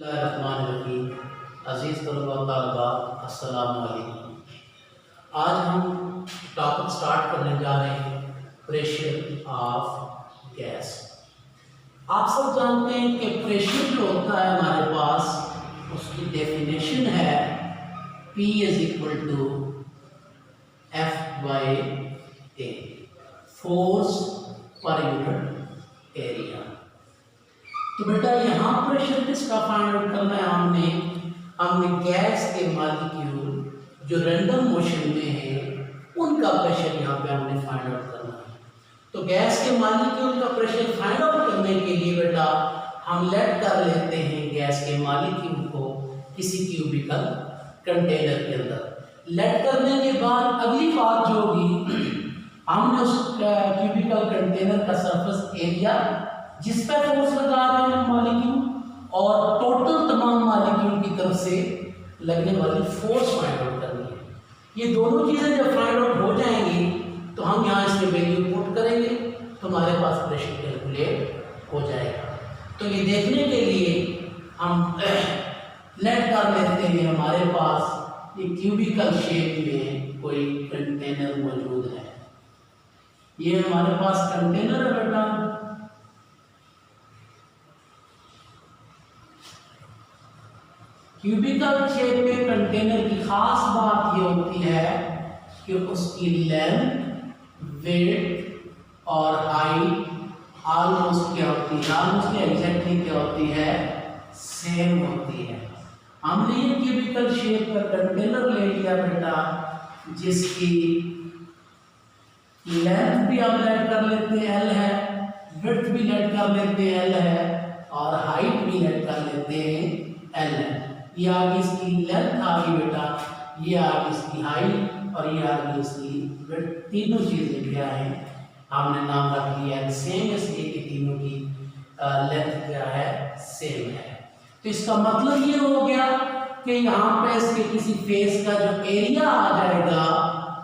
बिस्मिल्लाहिर्रहमानिर्रहीम। अज़ीज़ तलबा व तालिबात, अस्सलामु अलैकुम। आज हम टॉपिक स्टार्ट करने जा रहे हैं प्रेशर ऑफ गैस। आप सब जानते हैं कि प्रेशर जो होता है हमारे पास उसकी डेफिनेशन है P = F/A, force per unit area. तो बेटा यहाँ प्रेशर किसका फाइंड आउट करना है? हमने गैस के मॉलिक्यूल जो रैंडम मोशन में है उनका प्रेशर यहाँ पे हमने फाइंड आउट करना है। तो गैस के मॉलिक्यूल का प्रेशर फाइंड आउट करने के लिए बेटा हम लेट कर लेते हैं गैस के मॉलिक्यूल को किसी क्यूबिकल कंटेनर के अंदर। लेट करने के बाद अगली बात जो होगी, हमने उस क्यूबिकल कंटेनर का सरफेस एरिया जिस पर फोर्स लगा रहे हैं मॉलिक्यूल और टोटल तमाम मॉलिक्यूल की तरफ से लगने वाली फोर्स फाइंड आउट करनी है। ये दोनों चीज़ें जब फाइंड आउट हो जाएंगी तो हम यहाँ इसके वैल्यू पुट करेंगे तो हमारे पास प्रेशर कैलकुलेट हो जाएगा। तो ये देखने के लिए हम लेट कर लेते हैं हमारे पास ये क्यूबिकल शेप में कोई कंटेनर मौजूद है। ये हमारे पास कंटेनर है बेटा। क्यूबिकल शेप में कंटेनर की खास बात ये होती है कि उसकी लेंथ, वेट और हाइट ऑलमोस्ट क्या होती है, ऑलमोस्ट एग्जैक्टली क्या होती है, सेम होती है। हमने ये क्यूबिकल शेप का कंटेनर ले लिया बेटा, जिसकी लेंथ भी हम लेट कर लेते हैं L है, विड्थ भी लेट कर लेते हैं L है और हाइट भी लेट कर लेते हैं L है। ये आगे इसकी लेंथ आ गई बेटा, ये आगे इसकी हाइट और ये आगे इसकी विड्थ। तीनों चीजें क्या है हमने नाम रख लिया है सेम, इसलिए कि तीनों की लेंथ क्या है, सेम है। तो इसका मतलब ये हो गया कि यहाँ पे इसके किसी फेस का जो एरिया आ जाएगा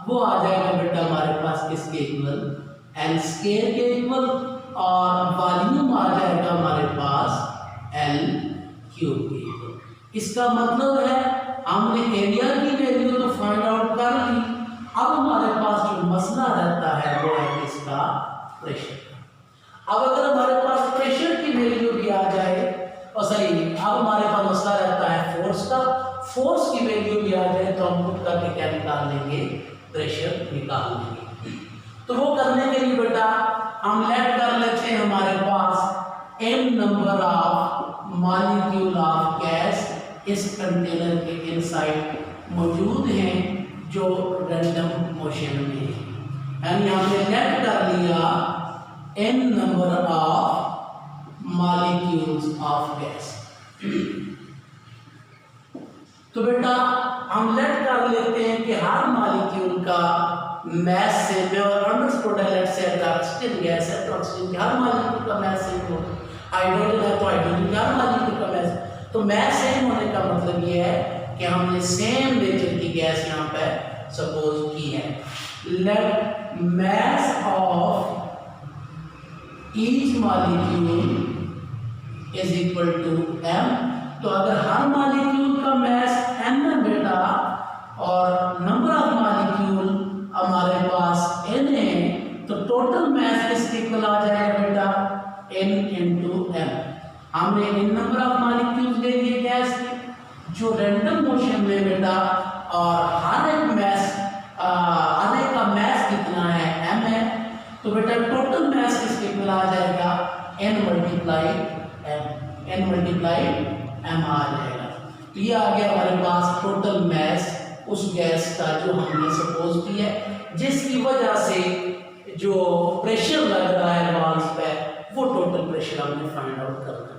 वो आ जाएगा बेटा हमारे पास किसके इक्वल, L स्क्वायर के इक्वल, और वॉल्यूम आ जाएगा हमारे पास L क्यूब के इक्वल। इसका मतलब है हमने एरिया की वैल्यू तो फाइंड आउट कर ली, अब हमारे पास जो मसला रहता है वो है इसका प्रेशर का। अब अगर हमारे पास प्रेशर की वैल्यू भी आ जाए, और सही अब हमारे पास मसला रहता है फोर्स का, फोर्स की वैल्यू भी आ जाए तो हम पुट करके क्या निकाल लेंगे, प्रेशर निकाल लेंगे। तो वो करने के लिए बेटा हम लेट कर लेते हैं हमारे पास n number of molecule of gas इस कंटेनर के इनसाइड मौजूद हैं जो रैंडम मोशन में है। यानी हमने लेट कर लिया n number of molecules of gas. तो बेटा हम लेट कर लेते हैं कि हर मॉलिक्यूल का मैस सेम है और अंडरस्टूड है, लेट्स से ऑक्सीजन गैस है तो ऑक्सीजन का हर मॉलिक्यूल का मैस सेम हो, हाइड्रोजन है तो हाइड्रोजन का हर मॉलिक्यूल का मैस। तो मैस सेम होने का मतलब ये है कि हमने सेम नेचर की गैस यहाँ पे सपोज की है। Let mass of each molecule is equal to m। तो अगर हर मॉलिक्यूल का मैस m है बेटा और नंबर ऑफ मॉलिक्यूल हमारे पास n है, तो टोटल मैस किसके इक्वल आ जाएगा बेटा, n into m। हमने n नंबर ऑफ मॉलिक्यूल्स ले लिए गैस के जो रैंडम मोशन में बेटा, और हर एक मैस हर एक का मैस कितना है, m है। तो बेटा टोटल मैस किसके इक्वल आ जाएगा, n मल्टीप्लाई m आ जाएगा। तो ये आ गया हमारे पास टोटल मैस उस गैस का जो हमने सपोज किया है, जिसकी वजह से जो प्रेशर लग रहा है वॉल्स पे वो टोटल प्रेशर हमने फाइंड आउट करना है।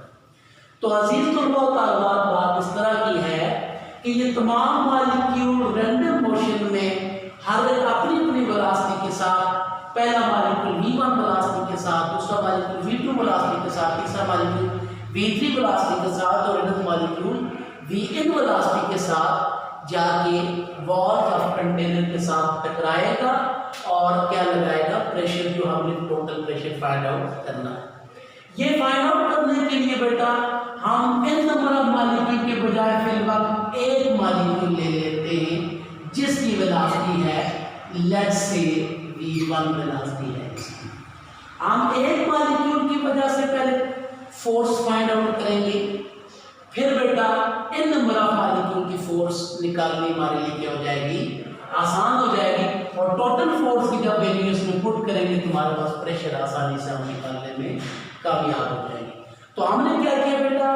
तो अजीज तलबा व तालिबात, बात इस तरह की है कि ये तमाम मॉलिक्यूल रैंडम मोशन में हर एक अपनी अपनी वेलोसिटी के साथ, पहला मॉलिक्यूल v1 वेलोसिटी के साथ, दूसरा मॉलिक्यूल v2 वेलोसिटी के साथ, तीसरा मॉलिक्यूल v3 वेलोसिटी के साथ और अंतिम मॉलिक्यूल vn वेलोसिटी के साथ जाके वॉल ऑफ कंटेनर के साथ टकराएगा और क्या लगाएगा, प्रेशर जो हमने टोटल प्रेशर फाइंड आउट करना है। ये फाइंड आउट करने के लिए बेटा हम n number of let's say v1 velocity है। हम एक मॉलिक्यूल की वजह से पहले फोर्स फाइंड आउट करेंगे, फिर बेटा इन नंबर ऑफ मॉलिक्यूल की फोर्स निकालनी हमारे लिए क्या हो जाएगी, आसान हो जाएगी। और टोटल फोर्स की जब वैल्यू इसमें पुट करेंगे तुम्हारे पास प्रेशर आसानी से हम निकालने में कामयाब हो जाएंगे। तो हमने क्या किया बेटा,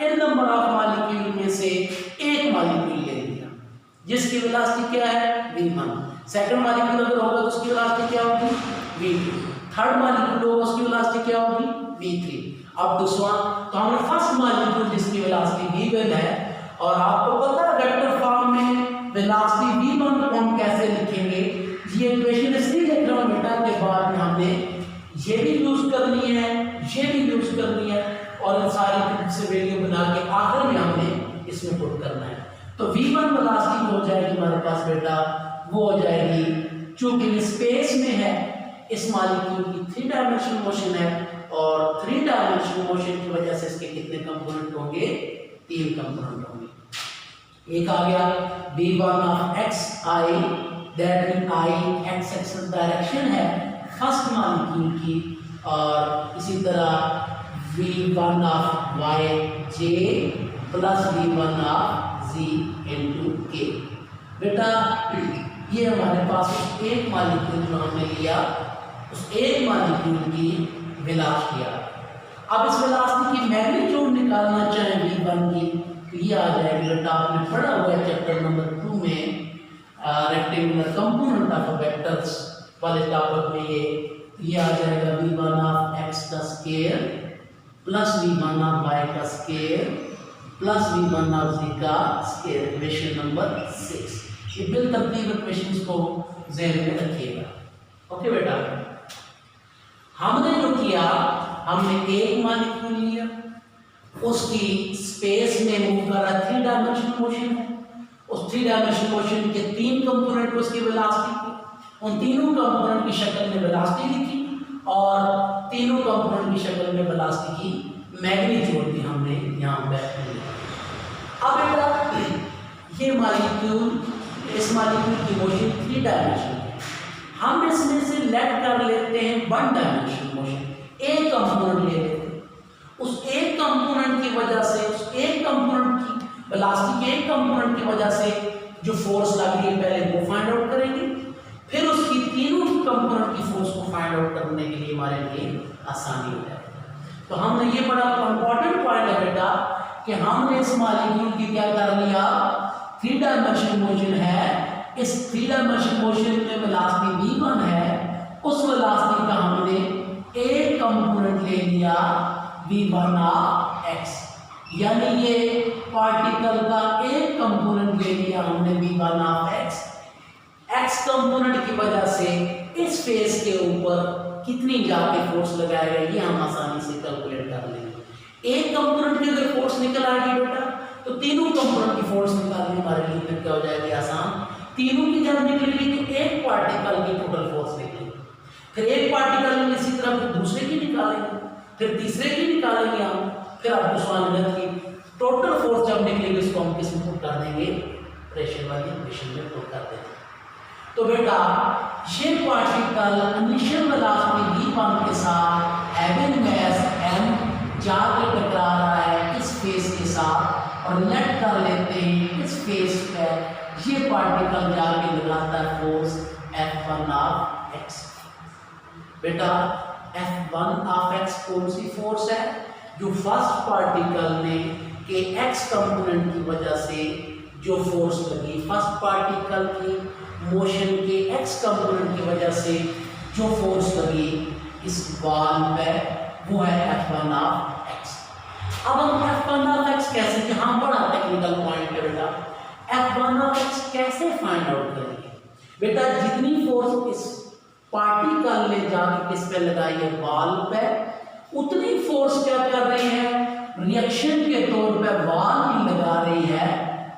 इन नंबर ऑफ मॉलिक्यूल में से एक मॉलिक्यूल ले लिया जिसकी वेलोसिटी क्या है v1। सेकंड मॉलिक्यूल अगर होगा तो उसकी वेलोसिटी क्या होगी v2। थर्ड मॉलिक्यूल होगा उसकी वेलोसिटी क्या होगी v3। अब दूसरा, तो हमने फर्स्ट मॉलिक्यूल जिसकी वेलोसिटी v1 है, और आपको पता है वेक्टर फॉर्म में वेलोसिटी v1 को हम कैसे लिखेंगे। ये इक्वेशन इसलिए लिख रहा हूं बेटा के बाद में हमने ये भी यूज करनी है, ये भी यूज करनी है, और इन सारी से वैल्यू बना के आखिर में हमने इसमें पुट करना है। तो v1 वेलोसिटी हो जाएगी हमारे पास बेटा, वो हो जाएगी, चूंकि स्पेस में है, इस मॉलिक्यूल की 3 डायमेंशनल मोशन है, और 3 डायमेंशनल मोशन की वजह से इसके कितने कंपोनेंट होंगे, 3 कंपोनेंट होंगे। एक आ गया v1 of xi, that mean i x axis direction है फर्स्ट मॉलिक्यूल की, और इसी तरह v1 of yj plus v1 of z into k। बेटा ये हमारे पास एक मॉलिक्यूल जो हमने लिया, उस एक मॉलिक्यूल की वेलोसिटी आ। अब इस वेलोसिटी की मैग्नीट्यूड निकालना चाहें v1 की, तो ये आ जाएगी बेटा, आपने पढ़ा हुआ है चैप्टर नंबर 2 में रेक्टेंगुलर कंपोनेंट ऑफ वेक्टर्स वाले टॉपिक में। ये आ जाएगा v1 ऑफ x का square plus v1 of y का square plus v1 of z का स्क्वायर, इक्वेशन नंबर 6। ये बिल तरतीब इक्वेशंस को ज़हन में रखिएगा। ओके बेटा, हमने जो किया, हमने एक मॉलिक्यूल लिया, उसकी स्पेस में मूव कर रहा 3 डायमेंशनल मोशन है, उस 3 डायमेंशनल मोशन के 3 कंपोनेंट को उसकी वेलोसिटी की, उन तीनों कंपोनेंट की शक्ल में वेलोसिटी लिखी, और तीनों कंपोनेंट की शक्ल में वेलोसिटी की मैग्नीट्यूड भी हमने यहाँ पे लिखा। अब बेटा ये मॉलिक्यूल, इस मॉलिक्यूल की मोशन 3 डायमेंशनल है, हम इसमें से लेट कर लेते हैं 1 डायमेंशनल मोशन, एक कंपोनेंट ले लेते हैं। उस एक कंपोनेंट की वजह से, उस एक कंपोनेंट की वेलोसिटी के एक कंपोनेंट की वजह से जो फोर्स लग रही है पहले वो फाइंड आउट करेंगे, फिर उसकी तीनों कंपोनेंट की फोर्स को फाइंड आउट करने के लिए हमारे लिए आसानी हो जाएगी। तो हमने ये बड़ा इंपॉर्टेंट पॉइंट है बेटा कि हमने इस मॉलिक्यूल की क्या कर लिया, 3 डायमेंशनल मोशन है, इस 3 डायमेंशनल मोशन में वेलोसिटी v1 है, उस वेलोसिटी का हमने एक कंपोनेंट ले लिया v1 ऑफ x, यानी ये पार्टिकल का एक कंपोनेंट ले लिया हमने v1 of x। x component की वजह से इस फेस के ऊपर कितनी जाके फोर्स लगाएगा ये हम आसानी से कैलकुलेट कर लेंगे। एक कंपोनेंट की अगर फोर्स निकल आएगी बेटा, तो तीनों कंपोनेंट की फोर्स निकालनी हमारे लिए फिर क्या हो जाएगी आसान। तीनों की जब निकलेगी तो एक पार्टिकल की टोटल फोर्स निकलेगी, फिर एक पार्टिकल में इसी तरह फिर दूसरे की निकालेंगे, फिर तीसरे की निकालेंगे हम, फिर आप दूसरा मिनट की टोटल फोर्स जब निकलेगी उसको हम किस में पुट कर देंगे, प्रेशर वाली इक्वेशन में पुट कर देंगे। तो बेटा ये पार्टिकल इनिशियल वेलोसिटी v1 के साथ हैविंग मास m जाके टकरा रहा है इस फेस के साथ, और लेट कर लेते हैं इस फेस पर ये पार्टिकल जाके लगाता है फोर्स F1 ऑफ x। बेटा F1 ऑफ x कौन सी फोर्स है, जो फर्स्ट पार्टिकल ने के x कंपोनेंट की वजह से जो फोर्स लगी, फर्स्ट पार्टिकल की मोशन के x कंपोनेंट की वजह से जो फोर्स लगी इस बॉल पे, वो है F1 ऑफ x। अब हम F1 ऑफ x कैसे, यहाँ बड़ा टेक्निकल पॉइंट है बेटा, F1 ऑफ x कैसे फाइंड आउट करेंगे। बेटा जितनी फोर्स इस पार्टिकल ने जाके किस पे लगाई है, बॉल पे, उतनी फोर्स क्या कर रही है, रिएक्शन के तौर पे बॉल भी लगा रही है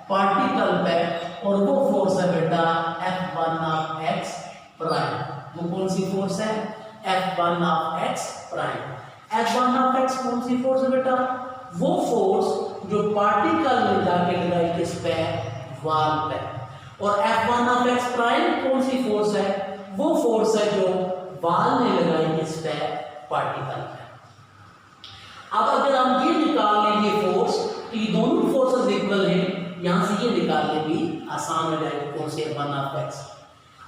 पार्टिकल पे, और वो फोर्स है बेटा F1 ऑफ x प्राइम। वो कौन सी फोर्स है, F1 of x prime. F1 of x कौन सी फोर्स है बेटा, वो फोर्स जो पार्टिकल ने जाके लगाई किस पे, वॉल पे। और F1 ऑफ x प्राइम कौन सी फोर्स है, वो फोर्स है जो वाल ने लगाई इस पे पार्टिकल पे। अब अगर हम ये निकाल लेंगे फोर्स, तो ये दोनों फोर्सेस इक्वल हैं, यहां से ये निकालने भी आसान हो जाएगा। कौन से F1 ऑफ x।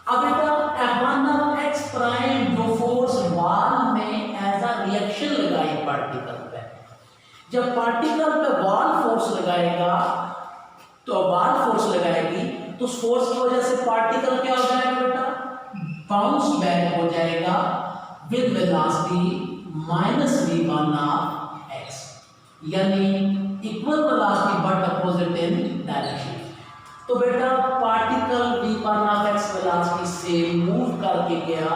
अब बेटा F1 ऑफ x प्राइम जो फोर्स वाल में एज अ रिएक्शन लगाई पार्टिकल पे, जब पार्टिकल पे वाल फोर्स लगाएगा तो वाल फोर्स लगाएगी तो उस फोर्स की वजह से पार्टिकल क्या हो जाएगा बेटा, बाउंस बैक हो जाएगा with velocity -v1 of x, यानी equal velocity but opposite in direction. तो बेटा particle v1 of x velocity से मूव करके गया,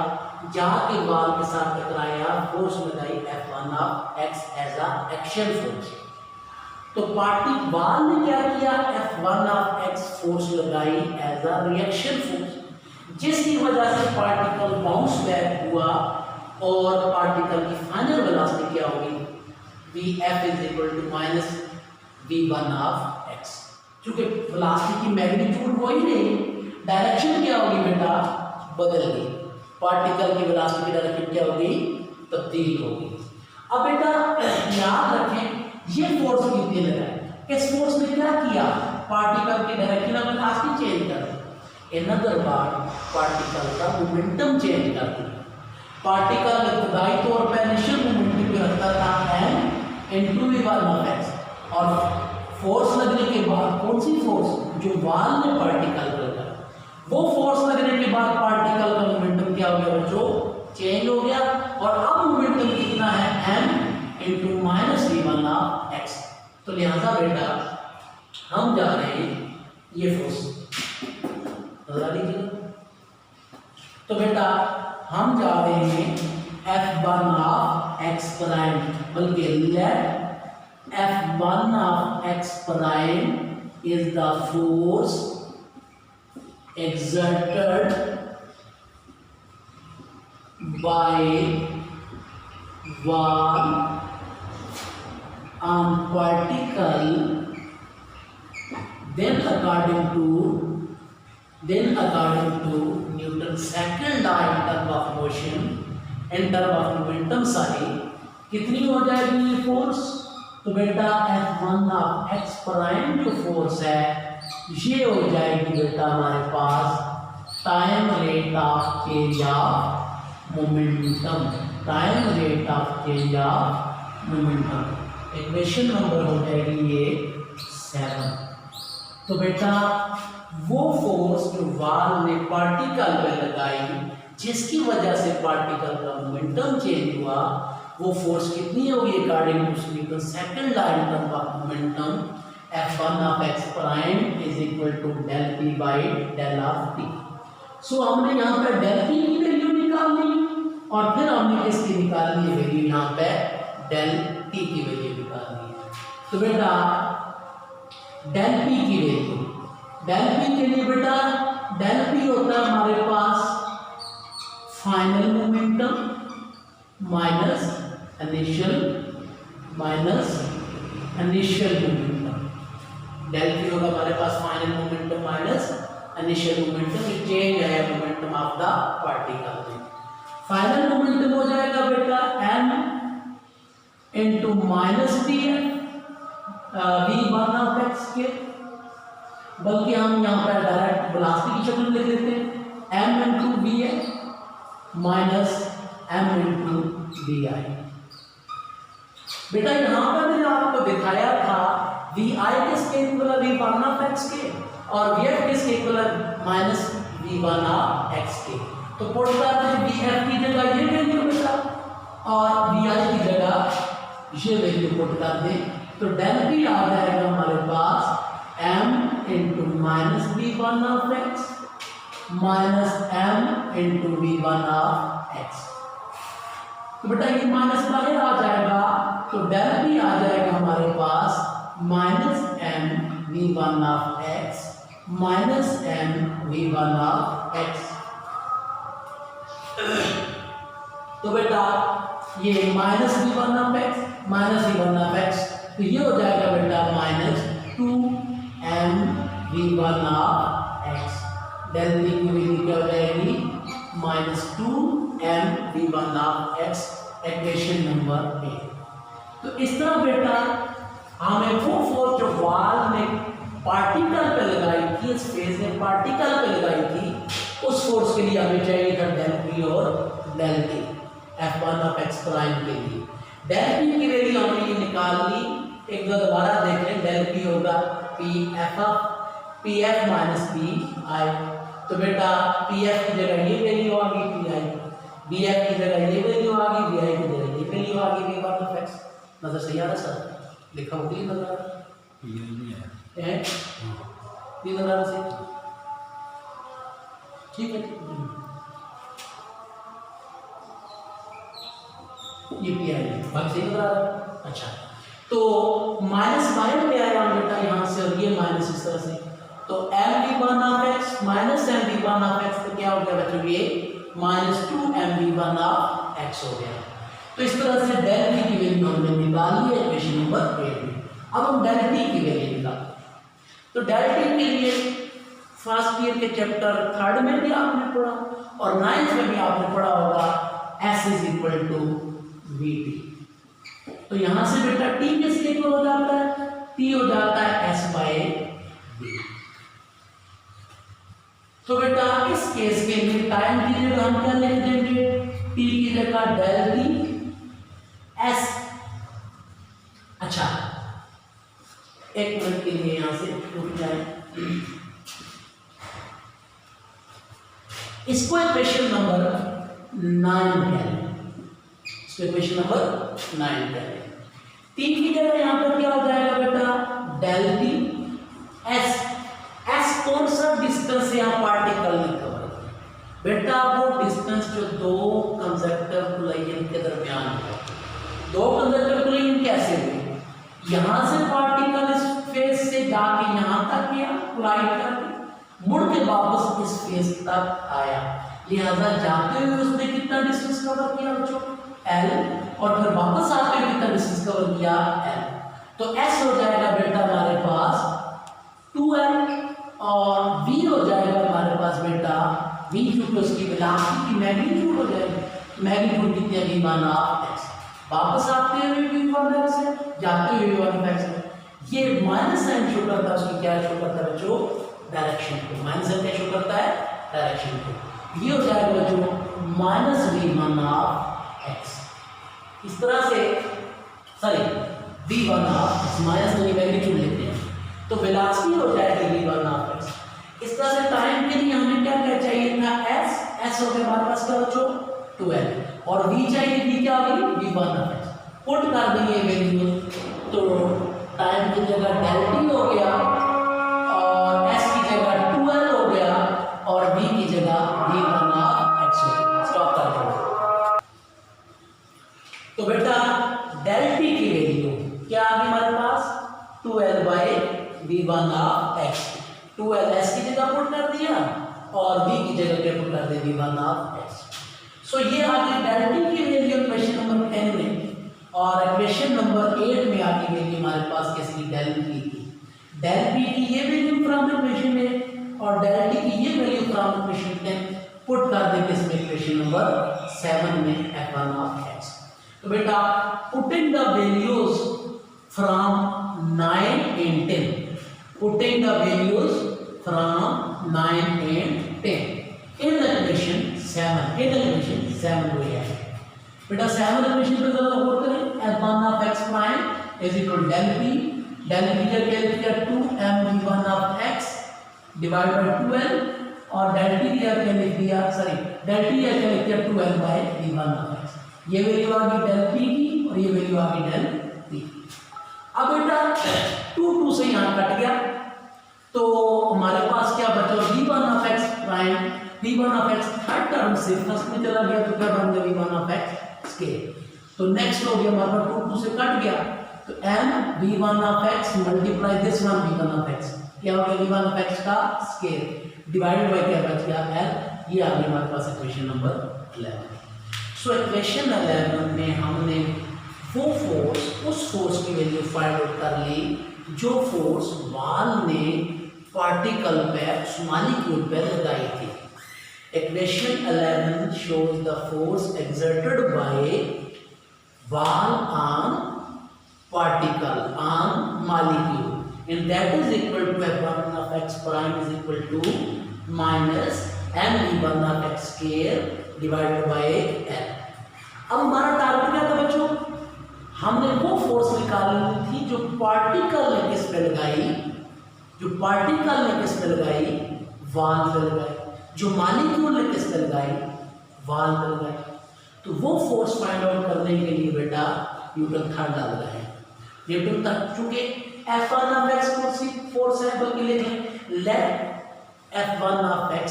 जाके वाल के साथ टकराया, फोर्स लगाई F1 of x as a action force. तो वाल ने क्या किया, F1 ऑफ x फोर्स लगाई एज अ रिएक्शन फोर्स, जिसकी वजह से पार्टिकल बाउंस बैक हुआ और पार्टिकल की फाइनल वेलोसिटी क्या होगी, Vf is equal to minus v1 of x। क्योंकि वेलोसिटी की मैग्नीट्यूड वही नहीं, डायरेक्शन क्या होगी बेटा, बदल गई, पार्टिकल की वेलोसिटी की डायरेक्शन क्या होगी, तब्दील होगी। अब बेटा याद रखें ये फोर्स कितने लगाए, इस फोर्स ने क्या किया, पार्टिकल की डायरेक्शन ऑफ वेलोसिटी चेंज कर दी। इन अदर वर्ड पार्टिकल का मोमेंटम चेंज कर दिया। पार्टिकल इब्तदाई तौर पर इनिशियल मोमेंटम पे रखता था m into v1 of x, और फोर्स लगने के बाद कौन सी फोर्स, जो वाल ने पार्टिकल पर लगा, वो फोर्स लगने के बाद पार्टिकल का मोमेंटम क्या हो गया बच्चों, चेंज हो गया। और अब मोमेंटम कितना है, m into minus v1 of x। तो लिहाजा बेटा हम जा रहे हैं ये फोर्स बता लीजिएगा, तो बेटा हम जा रहे हैं F1 ऑफ x प्राइम, बल्कि let F1 of x prime is the force exerted by wall on particle, then according to Newton's second law in terms of motion, in terms of momentum सारी कितनी हो जाएगी ये force, तो बेटा F1 of x prime जो force है ये हो जाएगी बेटा हमारे पास time rate of change of momentum, time rate of change of momentum. Equation number हो जाएगी ये 7। तो बेटा वो फोर्स जो वाल ने पार्टिकल पे लगाई, जिसकी वजह से पार्टिकल का मोमेंटम चेंज हुआ, वो फोर्स कितनी होगी according to Newton second law in terms of momentum, F1 of x prime is equal to del p by del of t। So हमने यहाँ पे डेल p की वैल्यू निकाल ली और फिर हमने इसकी निकालनी है वैल्यू यहाँ पे डेल t की वैल्यू निकालनी है। तो बेटा डेल p की वैल्यू, डेल p के लिए बेटा डेल p होता है हमारे पास final momentum minus initial momentum. Del p होगा हमारे पास final momentum minus initial momentum, change है मोमेंटम ऑफ द पार्टिकल में। फाइनल मोमेंटम हो जाएगा बेटा m into minus T v1 of x के, बल्कि हम यहाँ पर डायरेक्ट वेलोसिटी की शक्ल में लिख देते हैं m into V minus m into V I. बेटा यहाँ पर मैंने आपको दिखाया था वी आई किसके इक्वल है, v1 ऑफ x के, और vf किसके इक्वल है, माइनस v1 ऑफ x के। तो पुट कर दें vf की जगह ये वैल्यू बेटा और vi की जगह ये वैल्यू पुट कर दें, तो डेल p आ जाएगा हमारे पास m into minus v1 of x minus m into v1 of x। तो बेटा ये माइनस बाहर आ जाएगा, तो डेल p आ जाएगा हमारे पास minus m v1 of x minus m v1 of x। तो बेटा ये minus v1 of x minus v1 of x, तो ये हो जाएगा बेटा minus 2m v1 of x। Del p की वैल्यू क्या हो जाएगी -2m_v1/x इक्वेशन नंबर 8। तो इस तरह बेटा हमें वो फोर्स जो वॉल में पार्टिकल पे लगाई थी, इस फेज में पार्टिकल पे लगाई थी, उस फोर्स के लिए हमें चाहिए था डेल पी और डेल टी F1/x प्राइम के लिए। डेल पी की वैल्यू हमने ये निकाल ली, एक बार दोबारा देख लें। डेल पी होगा P F minus P I. तो बेटा पी एफ की जगह ये वैल्यू आ गई पी आई, बी एफ की जगह ये वैल्यू आ गई, बी आई की जगह ये वैल्यू आ गई v1/x। नजर सही आ रहा सर? लिखा होगी नजर आ रहा है? ये नजर आ रहा सही? ठीक है, ये पी आई बात सही नजर आ रहा है। अच्छा, तो माइनस बाहर ले आया बेटा यहाँ से, और ये माइनस इस तरह से, तो mv1/x माइनस mv1/x तो क्या हो गया बच्चों? ये -2mv1/x हो गया। तो इस तरह से डेल टी की वैल्यू हमने निकाल ली इक्वेशन नंबर 8 में। अब हम डेल टी की वैल्यू निकालें। तो डेल टी के लिए फर्स्ट ईयर के चैप्टर 3 में भी आपने पढ़ा और 9th में भी आपने पढ़ा होगा S = VT। तो यहां से बेटा T किसके इक्वल हो जाता है? T हो जाता है S/V। तो बेटा इस केस के लिए टाइम की जगह हम क्या लिख देंगे? T की जगह डेल टी S। अच्छा, एक मिनट के लिए यहां से रुक जाए। इसको इक्वेशन नंबर 9 कह लें, इसको इक्वेशन नंबर 9 कह लें। टी की जगह यहां पर क्या हो जाएगा बेटा? Del T S. एस कौन सा डिस्टेंस यहां पार्टिकल ने कवर किया बेटा? वो डिस्टेंस जो दो कंडक्टर कोलाइजन के दरमियान है। दो कंडक्टर कोलाइजन कैसे हुए? यहां से पार्टिकल इस फेस से जाके यहां तक गया, कोलाइड करके मुड़ के वापस इस फेस तक आया, लिहाजा जाते हुए उसने कितना डिस्टेंस कवर किया बच्चों? L, और फिर वापस आते हुए कितना डिस्टेंस कवर किया? L। तो S हो जाएगा बेटा हमारे पास 2L, और V हो जाएगा हमारे पास बेटा V क्योंकि उसकी वेलोसिटी की मैग्नीट्यूड हो जाएगी। मैग्नीट्यूड कितनी है? v1/x। वापस आते हुए v1/x है, जाते हुए v1/x है। ये माइनस साइन शो करता है, उसकी क्या शो करता है बच्चों? डायरेक्शन को। माइनस साइन क्या शो करता है? डायरेक्शन को। ये हो जाएगा बच्चों -v1/x। इस तरह से सॉरी v1/x माइनस तो ये मैग्नीट्यूड लेते हैं, तो वेलोसिटी हो जाएगी v1/x। इस तरह से टाइम के लिए हमें क्या क्या चाहिए था? s हो गया हमारे पास क्या बच्चों? 2l, और v चाहिए, v क्या होगी? v1/x। पुट कर देंगे वैल्यू, तो टाइम की जगह डेल टी हो गया, और s की जगह 2l हो गया, और v की जगह v1/x हो गया। स्टॉप कर दो। तो बेटा डेल टी की वैल्यू क्या आ गई हमारे पास? 2l/v1/x। 2l s की जगह पुट कर दिया, और v की जगह क्या पुट कर दिया? v1/x। सो ये आ गई डेल टी की वैल्यू इक्वेशन नंबर 10 में, और इक्वेशन नंबर 8 में आ गई वैल्यू हमारे पास किसकी? डेल पी की। डेल पी की ये वैल्यू फ्रॉम इक्वेशन में, और डेल टी की ये वैल्यू फ्रॉम इक्वेशन 10 पुट कर देंगे इसमें इक्वेशन नंबर 7 में f1/x। तो बेटा putting the values from 9 and 10, putting the values from 9 and 10 in the equation 7, in the equation 7 वे है बेटा। 7 इक्वेशन पे जरा गौर करें। f1/x prime is equal del p का क्या लिख दिया? 2m_v1/x डिवाइड बाय 2l, और डेल टी का क्या लिख दिया? सॉरी डेल टी का क्या लिख दिया? 2l/v1/x। ये वैल्यू आ गई डेल पी की, और ये वैल्यू आ गई डेल टी। अब बेटा 2 से यहाँ कट गया, तो हमारे पास क्या बचा? v1/x prime. v1/x third term से फर्स्ट में चला गया, तो क्या बन गया? v1/x square. तो नेक्स्ट हो गया हमारे पास 2 से कट गया, तो m v1/x multiply this one v1/x, क्या हो गया? v1/x का स्केयर डिवाइडेड बाय क्या बच गया? l। ये आ गई हमारे पास इक्वेशन नंबर 11। सो इक्वेशन 11 में हमने वो फोर्स, उस फोर्स की वैल्यू फाइंड आउट कर ली जो फोर्स वॉल ने पार्टिकल पे, मॉलिक्यूल पे लगाई थी। Equation 11 shows the force exerted by wall on particle on molecule, and that is equal to f1 of x prime is equal to minus m(v1 of x square divided by l। अब हमारा target क्या था बच्चों? हमने वो force निकालनी थी जो पार्टिकल ने किस पे लगाई, जो पार्टिकल ने किस पे लगाई, वॉल पे लगाई, जो मॉलिक्यूल ने किस पे लगाई, वॉल पे लगाई। तो वो फोर्स फाइंड आउट करने के लिए बेटा न्यूटन थर्ड डाल रहे हैं। न्यूटन थर्ड चूंकि F1 ऑफ x फोर्स है, बल्कि लिख लें let F1 of x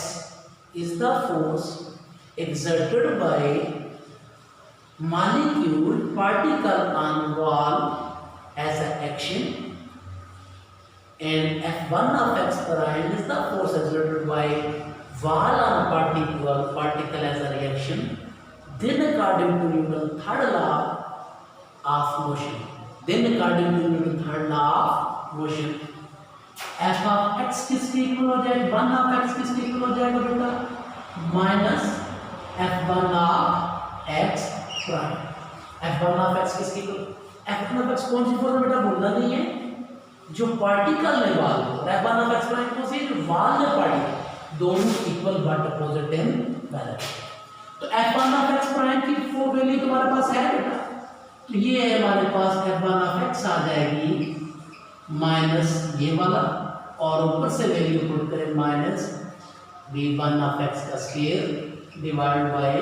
is the force exerted by molecule particle on wall as an action, and F1 of x prime is the force exerted by wall on particle as a reaction. Then according to Newton's third law of motion, f of x किसके इक्वल हो जाएगा, 1 of x किसके इक्वल हो जाएगा बेटा, minus f1 of x prime. f1 of x किसके इक्वल, f1 of x कौन सी फॉर्म बेटा भूलना नहीं है, जो पार्टिकल ने वॉल को, f1 of x प्राइम को से जो वॉल ने पार्टिकल, दोनों equal but opposite in value. तो f1 of x प्राइम की फोर वैल्यू तुम्हारे पास है बेटा, तो ये है हमारे पास f1 of x आ जाएगी माइनस ये वाला, और ऊपर से वैल्यू पुट करें माइनस v1 of x का स्क्वायर डिवाइड बाय।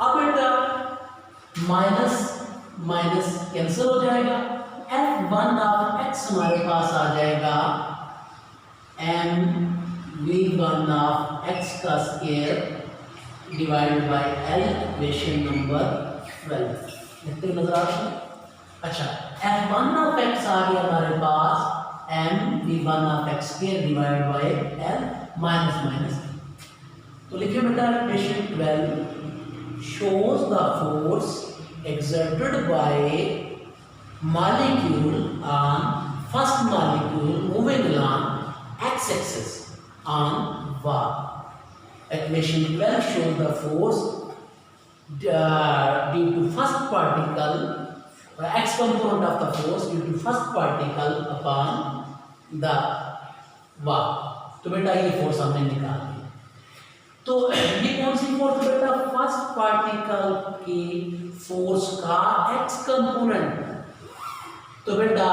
अब बेटा माइनस माइनस कैंसिल हो जाएगा, f1 of x हमारे पास आ जाएगा m v1 of x का square divide by l, equation number 12 लिखते नजर आ रहा है। अच्छा f1 of x आ गया हमारे पास m v1 of x square divide by l minus minus, तो लिखिए बेटा equation 12 shows the force exerted by molecule on first molecule moving along x-axis on wall. Equation 12 shows the force due to first particle, x component of the force due to first particle upon the wall। तो बेटा ये force हमने निकाल दी। तो ये कौन सी force है बेटा, फर्स्ट पार्टिकल की फोर्स का x कंपोनेंट। तो बेटा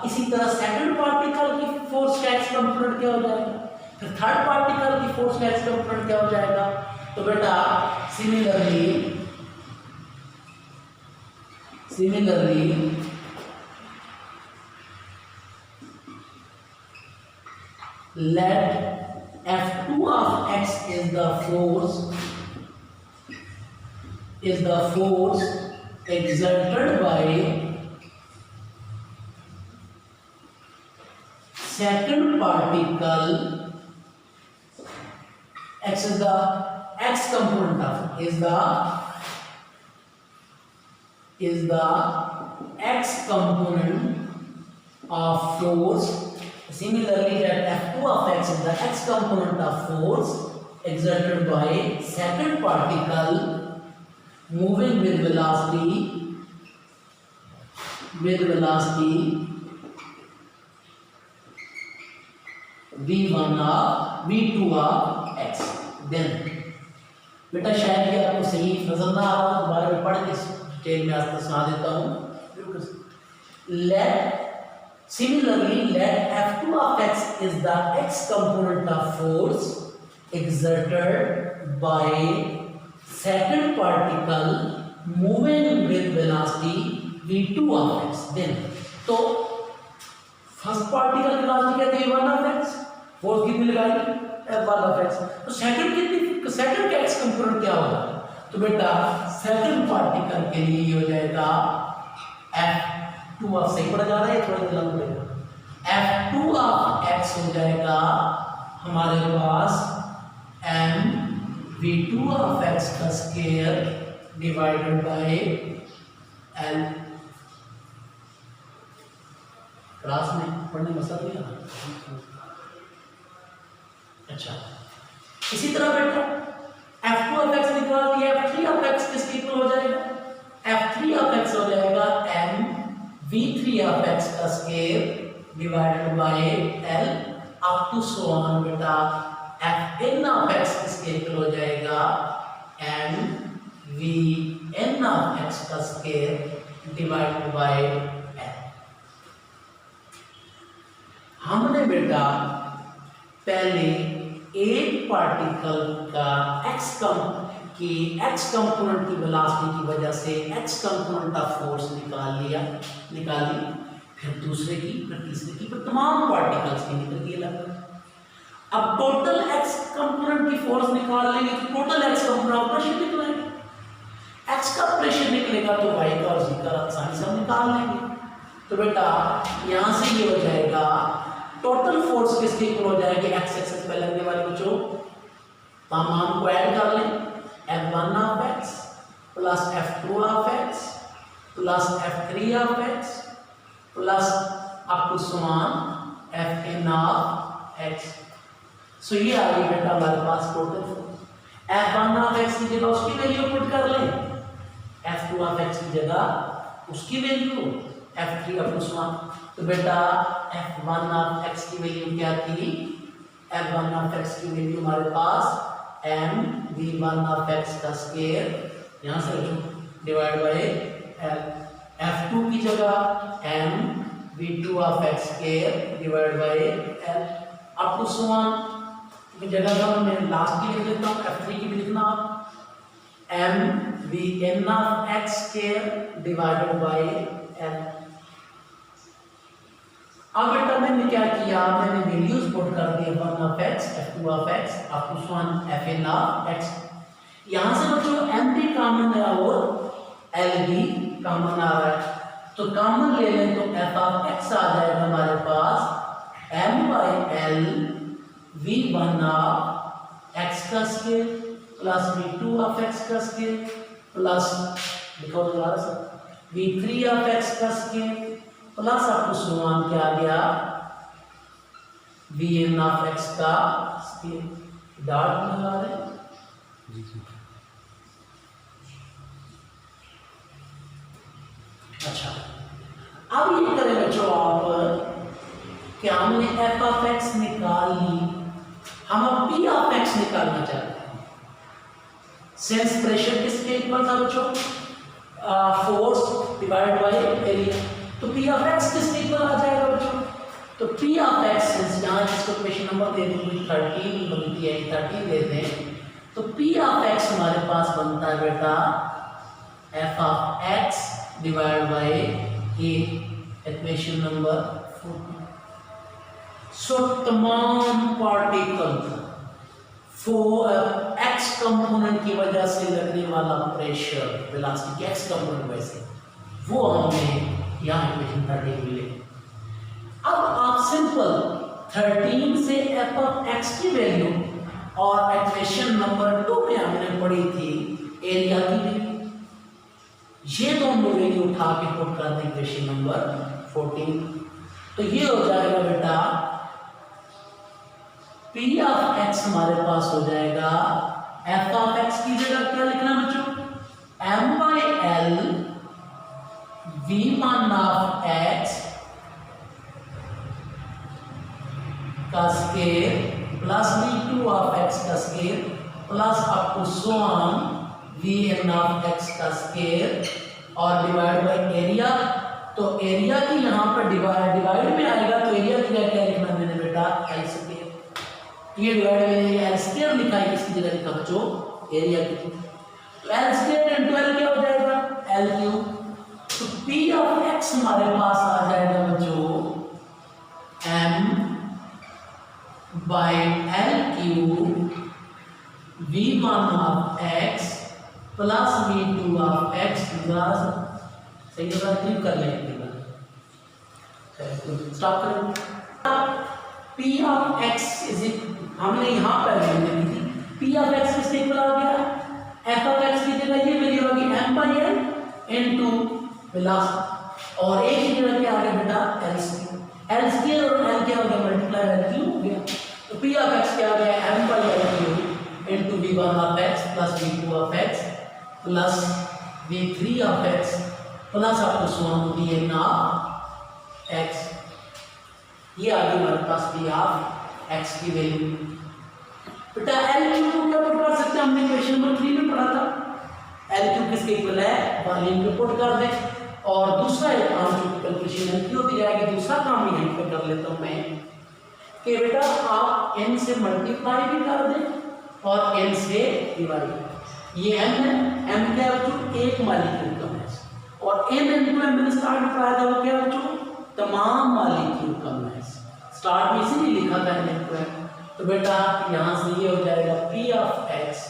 इसी तरह सेकंड पार्टिकल की फोर्स का x कंपोनेंट क्या हो जाएगा, फिर थर्ड पार्टिकल की फोर्स का x कंपोनेंट क्या हो जाएगा। तो बेटा similarly let F2 of x is the force exerted by second particle, x is the x component of is the x component of force। Similarly, that F2 of x is the x component of force exerted by second particle moving with velocity v2 of x। then बेटा शायद ये आपको सही नजर ना आ रहा हो, दोबारा मैं पढ़ के डिटेल में आपको सुना देता हूँ। Similarly, let F2 of x is the x component of force exerted by second particle moving with velocity v2 of x। then तो फर्स्ट पार्टिकल की वेलोसिटी क्या थी, v1 of x, फोर्स कितनी लगाई, f1 of x। तो second कितनी, second का x component क्या होगा, तो बेटा सेकंड पार्टिकल के लिए ये हो जाएगा f2 of, सही पढ़ा जा रहा है, थोड़ा सा लंबा पड़ेगा, f2 of x हो जाएगा हमारे पास m v2 of x का square divided by l। Class में पढ़ने मसला नहीं है। अच्छा, इसी तरह बेटा f2 ऑफ x निकाल दिया, f3 ऑफ x किसके इक्वल हो जाएगा? f3 ऑफ x हो जाएगा m v3 ऑफ x का square divided by l up to so on बेटा fn ऑफ x किसके इक्वल हो जाएगा? m vn ऑफ x का स्क्वायर डिवाइडेड बाय l। हमने बेटा पहले एक पार्टिकल का x कंपोनेंट की वेलोसिटी की वजह से x कंपोनेंट ऑफ फोर्स निकाली, फिर दूसरे की, फिर तीसरे की, फिर तमाम पार्टिकल्स की निकल गई लगभग। अब टोटल x कंपोनेंट की फोर्स निकाल लेंगे तो total x component of pressure निकलेगा। x का प्रेशर निकलेगा तो y का और z का आसानी से हम निकाल लेंगे। तो बेटा यहां से ये हो जाएगा टोटल फोर्स किसके इक्वल हो जाएगी? x एक्सिस पे लगने वाले बच्चों तमाम को ऐड कर लें, f1 of x plus f2 of x plus f3 of x plus up to समान fn ऑफ x। सो ये आ गई बेटा हमारे पास total force. f1 of x की जगह उसकी वैल्यू पुट कर लें, f2 ऑफ x की जगह उसकी वैल्यू, f3 अप टू समान। तो बेटा f1 ऑफ x की वैल्यू क्या थी? f1 ऑफ x की वैल्यू हमारे पास m v1 ऑफ x का स्क्वायर यहां से डिवाइड बाय l, f2 की जगह m v2 of x square divide by l up to so on की जगह का मैं लास्ट की लिख देता हूं, f3 की भी लिखना m vn of x square divided by l। अब बेटा मैंने क्या किया? मैंने वैल्यूज पुट कर दिए 1 of x, f2 of x, up to समान fn ऑफ x। यहां से बच्चों m भी कॉमन है और l भी कॉमन आ रहा है, तो कॉमन ले लें तो f ऑफ x आ जाएगा हमारे पास m by l v1 of x का square plus v2 of x का स्क्वायर प्लस लिखो दोबारा से v3 ऑफ x का स्क्वायर प्लस आपको समान क्या आ गया? vn ऑफ x का स्क्वायर। डॉट लगा रहे जी। अच्छा, अब ये करें बच्चों आप कि हमने f ऑफ x निकाल ली, हम अब p ऑफ x निकालना चाहते हैं। सेंस प्रेशर किसके इक्वल था बच्चों? फोर्स डिवाइड बाय एरिया, तो p ऑफ x किसके इक्वल आ जाएगा बच्चों? तो p ऑफ x यहाँ जिसको क्वेश्चन नंबर दे देंगे 13 बनती है 13 दे दें, तो p ऑफ x हमारे पास बनता है बेटा f of x divide by a, equation number 14। सो तमाम पार्टिकल x कंपोनेंट की वजह से लगने वाला प्रेशर वेलोसिटी x कंपोनेंट वैसे वो हमें यहाँ इक्वेशन 13 मिले। अब आप सिंपल 13 से f ऑफ x की वैल्यू और इक्वेशन नंबर 2 में हमने पढ़ी थी एरिया की वैल्यू, ये दोनों वैल्यू उठा के पुट कर दें इक्वेशन नंबर 14, तो ये हो जाएगा बेटा p ऑफ x हमारे पास हो जाएगा f ऑफ x की जगह क्या लिखना बच्चों? m by l v1 of x का square plus v2 of x का square plus up to so on vn of x का स्क्वायर और डिवाइड बाय एरिया। तो एरिया की यहाँ पर डिवाइड में आएगा, तो एरिया की जगह क्या लिखना मैंने बेटा? l square. ये डिवाइड में l स्क्वायर लिखा है, किसकी जगह लिखा बच्चों? एरिया की। तो l स्क्वायर इनटू l क्या हो जाएगा? l cube. तो p ऑफ x हमारे पास आ जाएगा बच्चों m by l cube v1 of x plus v2 of x plus सही जगह क्लिक कर लेंगे, स्टॉप करें। p ऑफ x हमने यहाँ पर वैल्यू ली थी, p ऑफ x किसके इक्वल आ गया? f ऑफ x की जगह ये वैल्यू होगी m by l into plus और एक ही जगह क्या आ गया बेटा? l square. l स्क्वायर और l क्या हो गया? मल्टीप्लाई l क्यूब हो गया। तो पी ऑफ एक्स क्या आ गया, M by L Q into V one of X plus V two of X plus V three of X plus आपको सॉन वी एन ऑफ एक्स। ये आ गई हमारे पास पी ऑफ एक्स की वैल्यू। बेटा एल क्यू को क्या पुट कर सकते हैं, हमने क्वेश्चन नंबर 3 में पढ़ा था। एल क्यू किसके इक्वल है, वॉल्यूम को पुट कर दें। और दूसरा एक काम जो कैलकुलेशन एल क्यू होती जाएगी, दूसरा काम यहीं पे कर लेता हूं मैं कि बेटा आप n से मल्टीप्लाई भी कर दें और n से डिवाइड। ये m है, m क्या है बच्चों, एक मॉलिक्यूल का मास, और n इनटू m मैंने स्टार्ट में पढ़ाया था वो क्या है बच्चों, तमाम मॉलिक्यूल का मास। स्टार्ट में इसीलिए लिखा था n इनटू m। तो बेटा यहाँ से ये हो जाएगा p of x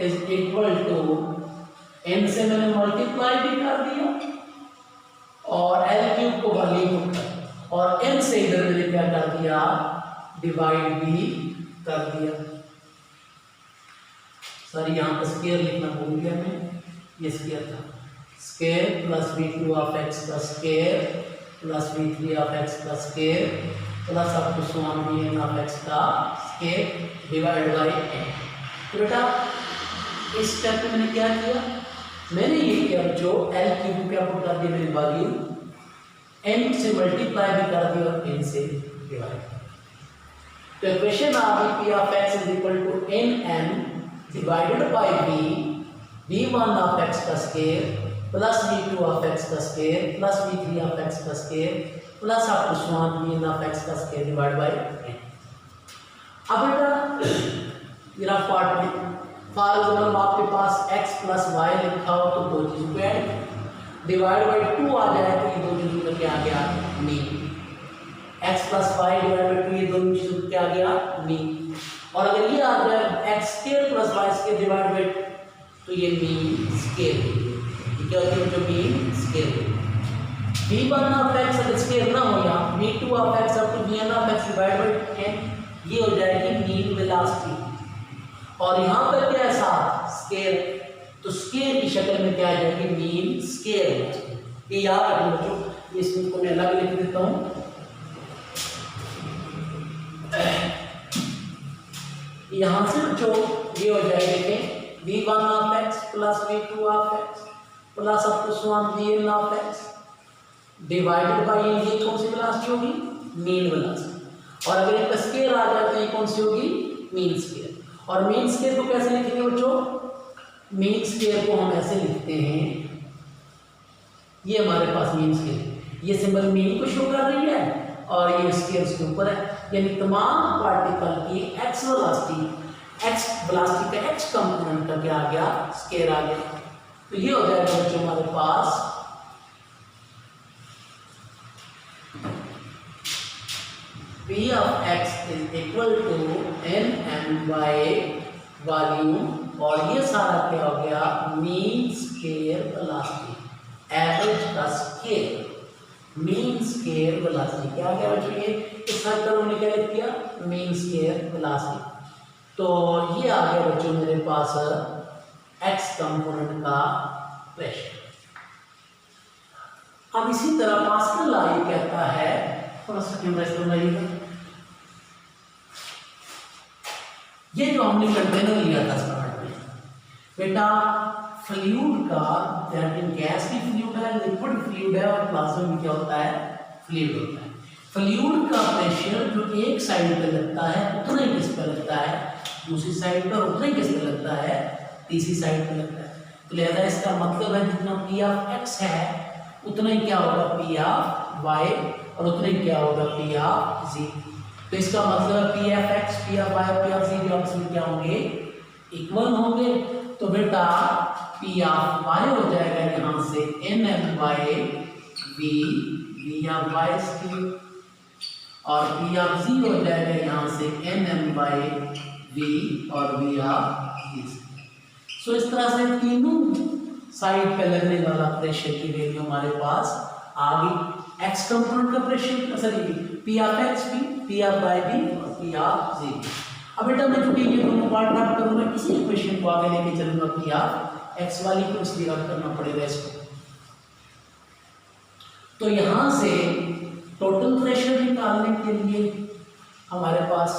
is equal to n से मैंने मल्टीप्लाई भी कर दिया और l क्यूब को वॉल्यूम कर, और n से इधर मैंने क्या कर दिया, डिवाइड भी कर दिया। सॉरी यहाँ पर स्क्वायर लिखना भूल गया मैं, ये स्क्वायर था। Square plus V two of X का square plus V three of X का स्क्वायर प्लस आपको सॉन वी एन ऑफ एक्स का स्क्वायर डिवाइड बाई एन। तो बेटा इस स्टेप में मैंने क्या किया, मैंने ये किया जो एल क्यूब क्या पुट कर दिया मैंने वैल्यू, एन से मल्टीप्लाई भी कर दिया और एन से डिवाइड। तो इक्वेशन आ गई P of X is equal to N N divided by V one of X का square plus V two of X का square plus V three of X का स्क्वायर प्लस आपको सॉन V N of X का square divide by N. अब बेटा ये rough part में फॉर एग्जाम्पल आपके पास x प्लस वाई लिखा हो तो दो चीज़ों को ऐड डिवाइड बाई 2 आ जाए तो ये दो चीज़ों का क्या आ गया, mean. x plus y divide by 2 ये दोनों चीज़ों का क्या आ गया, मीन। और अगर ये आ जाए x square plus y square divide by तो ये मीन स्क्वायर, ये क्या होती है जो mean square. v1 of x अगर स्क्वायर ना हो यहाँ v2 of x up to vn of x divide by n ये हो जाएगी मीन वेलोसिटी। और यहाँ पर क्या है साथ स्केयर, तो स्केयर की शक्ल में क्या आ जाएगी, मीन स्केयर। ये याद रखना बच्चों, इसमें को मैं अलग लिख देता हूँ। यहाँ से बच्चों ये हो जाएगा देखें v1 of x plus v2 of x plus up to so on vn of x divided by ये कौन सी वेलोसिटी होगी, मीन वेलोसिटी। और अगर एक स्केयर आ जाए तो ये कौन सी होगी, मीन स्केयर। और मीन स्क्वायर को कैसे लिखेंगे बच्चों, मीन स्क्वायर को हम ऐसे लिखते हैं, ये हमारे पास मीन स्क्वायर, ये सिंबल मीन को शो कर रही है और ये स्क्वायर उसके ऊपर है, यानी तमाम पार्टिकल की एक्स वेलोसिटी का एक्स कंपोनेंट का क्या आ गया, स्क्वायर आ गया। तो ये हो जाएगा बच्चों हमारे पास P of x is equal to n m by volume, और ये सारा क्या हो गया, मीन स्क्वायर वेलोसिटी, एवरेज का स्क्वायर, मीन स्क्वायर वेलोसिटी क्या गया बच्चों, ये इस सर्कल में क्या लिख दिया, मीन स्क्वायर वेलोसिटी। तो ये आ गया बच्चों मेरे पास x कंपोनेंट का प्रेशर। अब इसी तरह पास्कल लॉ ये कहता है, थोड़ा सा कैमरा इस तरह लगेगा, ये जो हमने कंटेनर लिया था स्टार्ट में बेटा, फ्लूइड का गैस भी फ्लूइड है, लिक्विड फ्लूइड है और प्लाज्मा में क्या होता है, फ्लूइड होता है। फ्लूइड का प्रेशर जो एक साइड पे लगता है उतना ही किस पे लगता है, दूसरी साइड पर, उतना ही किस पे लगता है, तीसरी साइड पे लगता है। तो लिहाजा इसका मतलब है जितना पी ऑफ एक्स है उतना ही क्या होगा पी ऑफ वाई, और उतना ही क्या होगा पी ऑफ जी। तो इसका मतलब P F X, P of Y, P of Z भी आपस में क्या होंगे, इक्वल होंगे। तो बेटा पी ऑफ वाई हो जाएगा यहाँ से n m by v, v of y square, और पी ऑफ जी हो जाएगा यहाँ से एन एम बाई वी और वी ऑफ जी। सो इस तरह से तीनों साइड पे लगने वाला प्रेशर की वैल्यू हमारे पास आ गई। एक्स कंपोनेंट का pressure sorry P of x भी, पी ऑफ वाई भी और पी ऑफ जी। अब बेटा मैं चूंकि ये दोनों पार्ट पार्ट करूंगा, इसी इक्वेशन को आगे लेके चलूंगा पी ऑफ एक्स वाली को, इसलिए याद करना पड़ेगा इसको। तो यहां से टोटल प्रेशर निकालने के लिए हमारे पास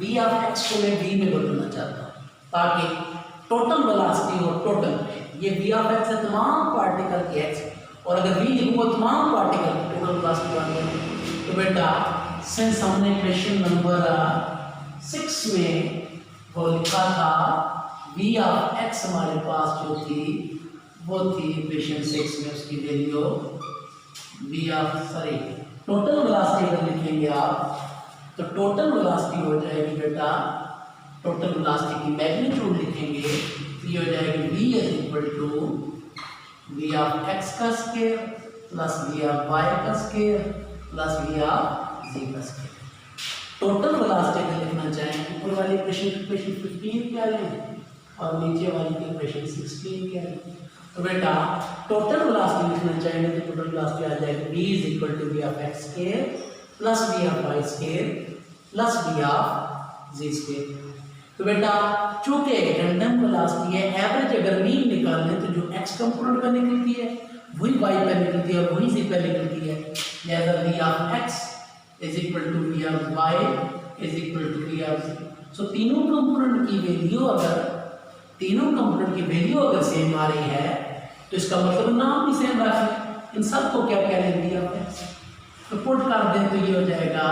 v ऑफ x को मैं v में बदलना चाहता हूँ ताकि टोटल वेलोसिटी और टोटल ये v ऑफ x है तमाम पार्टिकल की x और अगर v लिखूंगा तमाम पार्टिकल की टोटल वेलोसिटी बन जाएगी। तो बेटा सिंस हमने क्वेश्चन नंबर 6 में वो लिखा था v ऑफ x हमारे पास जो थी वो थी क्वेश्चन 6 में उसकी value v of sorry total velocity अगर लिखेंगे आप तो टोटल वेलोसिटी हो जाएगी बेटा टोटल वेलोसिटी की मैग्नीट्यूड लिखेंगे तो ये हो जाएगी v is equal to v of x का square plus v of y का square plus v of z का स्क्वायर। टोटल वेलोसिटी अगर लिखना चाहें ऊपर वाली इक्वेशन 15 क्या लें और नीचे वाली इक्वेशन 16 क्या लें। तो बेटा टोटल वेलोसिटी लिखना चाहेंगे तो टोटल वेलोसिटी आ जाएगी v is equal to v of x square plus v of y square plus v of z square. तो बेटा चूंकि रैंडम वेलोसिटी है एवरेज अगर मीन निकालने तो जो x कंपोनेंट पे निकलती है वही y पे निकलती है और वही z पे निकलती है। लिहाजा v of x is equal to v of y is equal to v of z। So तीनों कंपोनेंट की वैल्यू अगर सेम आ रही है तो इसका मतलब नाम भी सेम रखें। इन सब को क्या कह रहे हैं v ऑफ x तो पुट कर दें तो ये हो जाएगा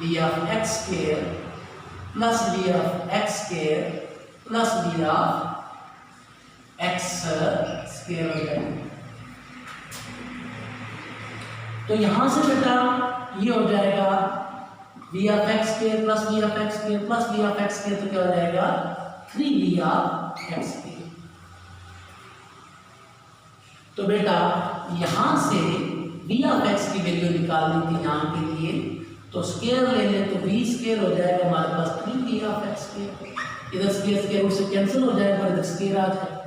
v of x square plus v of x square plus v of x square हो जाएगा। तो यहां से बेटा ये हो जाएगा v of x square plus v of x square plus v of x square तो क्या हो जाएगा 3v ऑफ x स्क्वायर। तो बेटा यहां से v ऑफ x की वैल्यू निकालनी थी यहाँ के लिए तो स्क्वायर ले लें तो v स्क्वायर हो जाएगा हमारे पास 3v ऑफ x स्क्वायर। इधर स्क्वायर रूट से कैंसिल हो जाएगा और इधर स्क्वायर आ जाएगा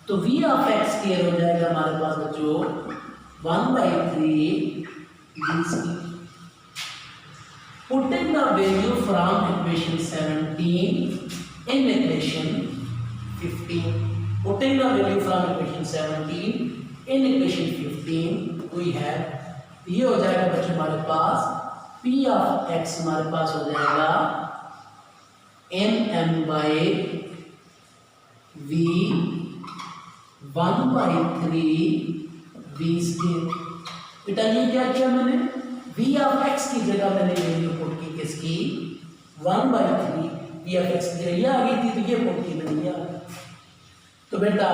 तो v ऑफ x स्क्वायर हो जाएगा हमारे पास बच्चों 1/3 v square. Putting the value from equation 17 in equation 15. Putting the value from equation 17 in equation 15 we have ये हो जाएगा बच्चों हमारे पास p of x हमारे पास हो जाएगा nm by v 1/3 v square. बेटा ये क्या किया मैंने v of x की जगह मैंने वैल्यू पुट की किसकी 1/3 v of x की जगह ये आ गई थी तो ये पुट की मैंने ये आ गई। तो बेटा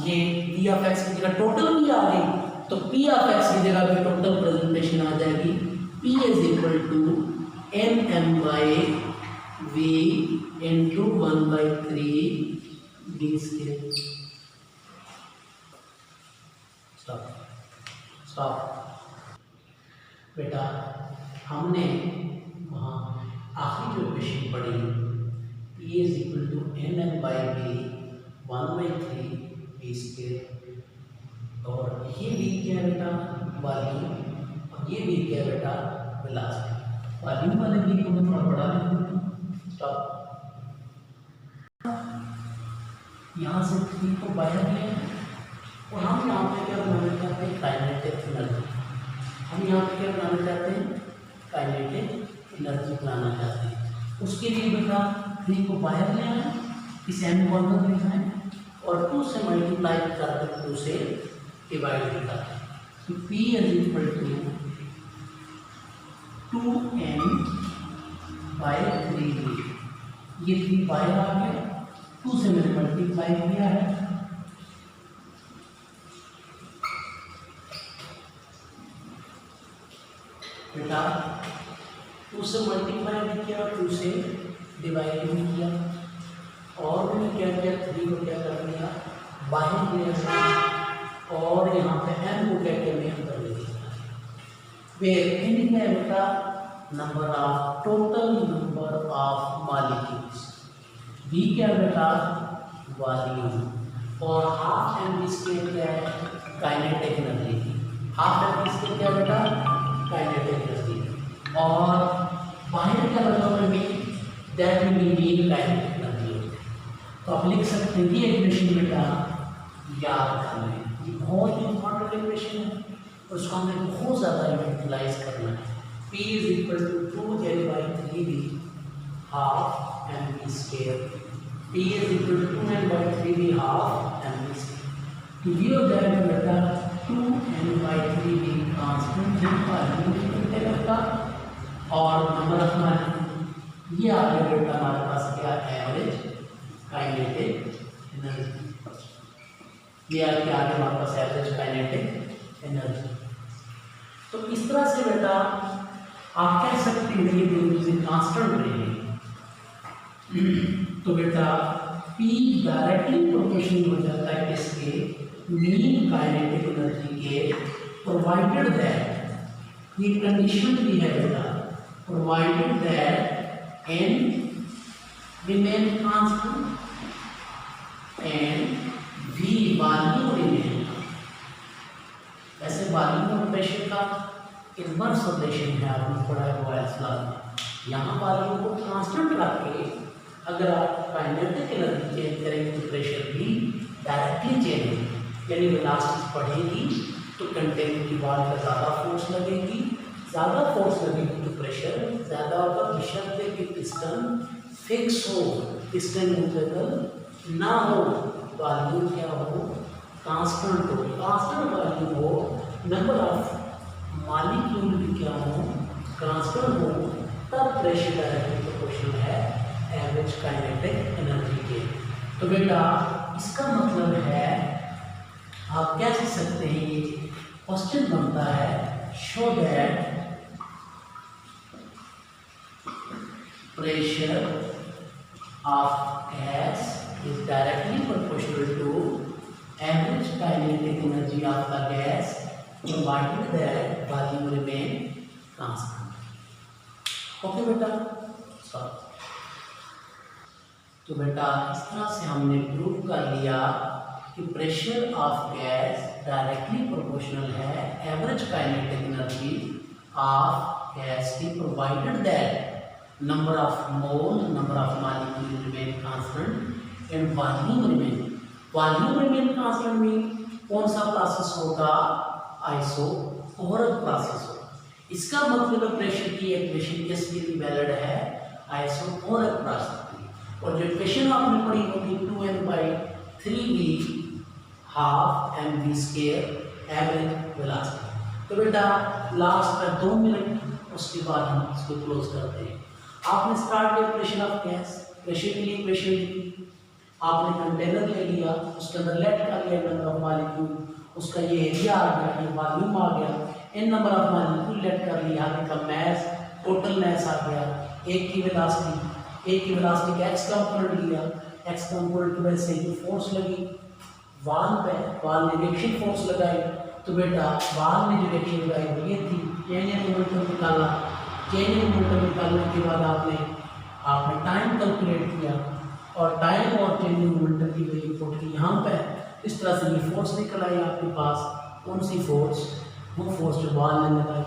ये v of x की जगह टोटल भी आ गई तो p of x की जगह भी टोटल प्रेजेंटेशन आ जाएगी p is equal to nm by v into 1/3 v square। Stop बेटा हमने वहाँ आखिरी जो क्वेश्चन पढ़ी p is equal to nm by v 1/3 v square और ये v क्या है बेटा वॉल्यूम और ये v क्या है बेटा वेलोसिटी। वॉल्यूम वाले v को मैं थोड़ा बढ़ा देता स्टॉप। यहाँ से 3 को बाहर लें और हम यहाँ पे क्या बनाना चाहते हैं काइनेटिक एनर्जी। हम यहाँ पे क्या बनाना चाहते हैं काइनेटिक एनर्जी बनाना चाहते हैं। उसके लिए बेटा 3 को बाहर ले आए इस एन को अंदर ले आए और 2 से मल्टीप्लाई करके 2 से डिवाइड भी करते हैं तो p is equal to 2n by 3 ये 3 बाहर आ गया 2 से मैंने मल्टीप्लाई किया है बेटा 2 से मल्टीप्लाई भी किया 2 से डिवाइड भी किया और मैंने क्या किया 3 को क्या कर दिया बाहर ले आया और यहाँ पे n को क्या किया मैं अंदर ले दिया। वेयर n क्या है बेटा number of total number of molecules v क्या है बेटा वॉल्यूम और हाफ एम स्क्वायर क्या है kinetic energy. Half m square क्या है बेटा काइनेटिक एनर्जी और बाहर क्या मतलब में that will mean kinetic energy. तो आप लिख सकते हैं ये इक्वेशन बेटा याद करना है ये बहुत इंपॉर्टेंट इक्वेशन है और उसको हमें बहुत ज़्यादा यूटिलाइज करना है। P is equal to 2L by 3V half mv square. P is equal to 2L by 3V half mv square. To give that बेटा 2L by 3V constant container का और नंबर ऑफ मालिक्यूल ये आ गया बेटा हमारे पास क्या average kinetic energy. ये आ गया आगे हमारे पास एवरेज काइनेटिक एनर्जी। तो इस तरह से बेटा आप कह सकते हैं ये दोनों कांस्टेंट रहेंगे। तो बेटा P डायरेक्टली प्रोपोर्शनल हो जाता है इसके मीन काइनेटिक एनर्जी के, प्रोवाइडेड दैट ये कंडीशन भी है बेटा, provided that n remain constant and v volume remain. ऐसे वॉल्यूम और प्रेशर का इन्वर्स रिलेशन है, आपने पढ़ा है बॉयल्स लॉ में। यहाँ वॉल्यूम को कांस्टेंट रख के अगर आप काइनेटिक एनर्जी चेंज करेंगे तो प्रेशर भी डायरेक्टली चेंज होगी, यानी वेलोसिटी बढ़ेगी तो कंटेनर की वॉल पर ज़्यादा फोर्स लगेगी, ज़्यादा फोर्स लगेगी तो प्रेशर ज़्यादा होगा, बशर्ते कि पिस्टन फिक्स हो, पिस्टन मूवेबल ना हो, वॉल्यूम क्या हो कांस्टेंट हो। कांस्टेंट वॉल्यूम हो, नंबर ऑफ मॉलिक्यूल भी क्या हो कांस्टेंट हो, तब प्रेशर डायरेक्टली प्रोपोर्शनल है एवरेज काइनेटिक एनर्जी के। तो बेटा इसका मतलब है आप कह सकते हैं, ये क्वेश्चन बनता है show that pressure of gas is directly proportional to average kinetic energy of the gas provided that volume remain constant. Okay बेटा, तो बेटा इस तरह से हमने प्रूव कर लिया कि pressure of gas directly proportional है average kinetic energy of gas की, provided that number of mole, number of molecule remain constant and volume remain. Volume remain constant में कौन सा प्रोसेस होगा, आइसोकोरिक प्रोसेस होगा। इसका मतलब प्रेशर की इक्वेशन किसके लिए वैलिड है, आइसोकोरिक प्रोसेस की। और जो इक्वेशन आपने पढ़ी होगी 2n by 3v half mv square average velocity. तो बेटा लास्ट में 2 मिनट, उसके बाद हम इसको क्लोज करते हैं। आपने स्टार्ट किया प्रेशर ऑफ गैस, प्रेशर के लिए इक्वेशन लिखी, आपने कंटेनर ले लिया, उसके अंदर लेट कर लिया नंबर ऑफ मॉलिक्यूल, उसका ये एरिया आ गया, ये वॉल्यूम आ गया, इन नंबर ऑफ मॉलिक्यूल लेट कर लिया, का मैस टोटल मैस आ गया, एक की वेलोसिटी एक्स कंपोनेंट लिया, एक्स कंपोनेंट की वजह से जो फोर्स लगी वाल पे, वाल ने रिएक्शन फोर्स लगाई। तो बेटा वाल ने जो रिएक्शन लगाई वो ये थी, चेंज इन मोमेंटम निकाला, चेंज इन मोमेंटम निकालने के बाद आपने टाइम कैलकुलेट किया और टाइम और चेंज इन मोमेंटम की वैल्यू पुट की यहाँ पे। इस तरह से ये फोर्स निकल आई आपके पास। कौन सी फोर्स, वो फोर्स जो वाल ने लगाई,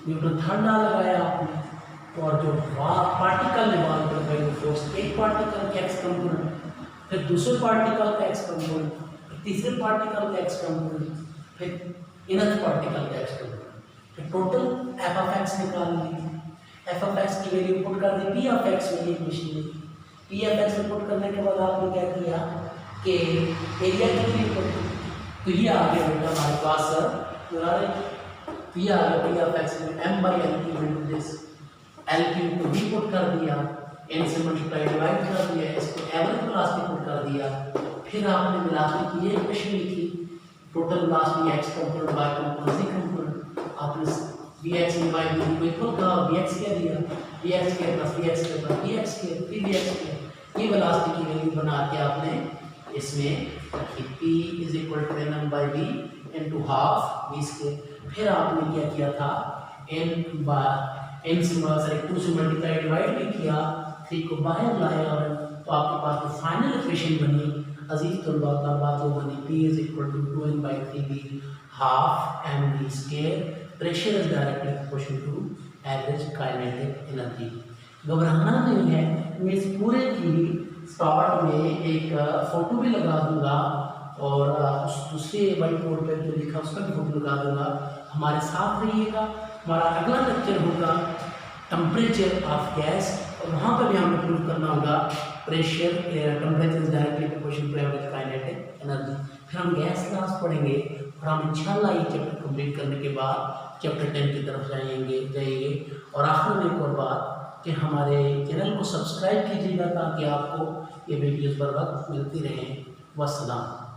न्यूटन थर्ड लॉ लगाया आपने, और जो पार्टिकल ने वाल पर लगाई वो फोर्स, एक पार्टिकल का एक्स कंपोनेंट, फिर दूसरे पार्टिकल का एक्स कंपोनेंट, फिर तीसरे पार्टिकल का एक्स कंपोनेंट, फिर इनथ पार्टिकल का एक्स कंपोनेंट, फिर टोटल एफ ऑफ एक्स निकाल ली, एफ ऑफ एक्स की वैल्यू पुट कर दी, P of X value equation में, पी ऑफ एक्स में पुट करने के बाद आपने क्या किया कि एरिया की वैल्यू पुट की। तो ये आ गया बेटा हमारे पास तो ये आ गया पी ऑफ एक्स में m by l की वैल्यू दिस, l की को भी पुट कर दिया, n से मल्टीप्लाई डिवाइड कर दिया, इसको एवरेज वेलोसिटी पुट कर दिया। फिर आपने वेलोसिटी की ये इक्वेशन लिखी, total velocity x component y component z component, आपने vx by v को इक्वल करा, vx क्या दिया, vx के प्लस vx के प्लस vx के फिर vx के, ये वेलोसिटी की वैल्यू बना के आपने इसमें रखी, p is equal to n by v into half v square. फिर आपने क्या किया था, n से सॉरी 2 से मल्टीप्लाई डिवाइड भी किया, 3 को बाहर लाया, और तो आपके पास जो फाइनल इक्वेशन बनी अजीज तलबा का बात वो बनी, p is equal to 2n by 3v half mv square, pressure is directly proportional to average kinetic energy. घबराना नहीं है, मैं इस पूरे की स्टार्ट में एक फोटो भी लगा दूंगा और उस दूसरे वाइट बोर्ड पर जो लिखा उसका भी फोटो लगा दूंगा। हमारे साथ रहिएगा, हमारा अगला लेक्चर होगा टेम्परेचर ऑफ गैस, और वहाँ पर भी हमें प्रूव करना होगा pressure temperature is directly proportional to average kinetic energy. फिर हम गैस लॉस पढ़ेंगे और हम इंशाल्लाह ये चैप्टर कंप्लीट करने के बाद चैप्टर 10 की तरफ जाएंगे। और आखिर में एक और बात कि हमारे चैनल को सब्सक्राइब कीजिएगा ताकि आपको ये वीडियोज़ बर वक्त मिलती रहें। वस्सलाम।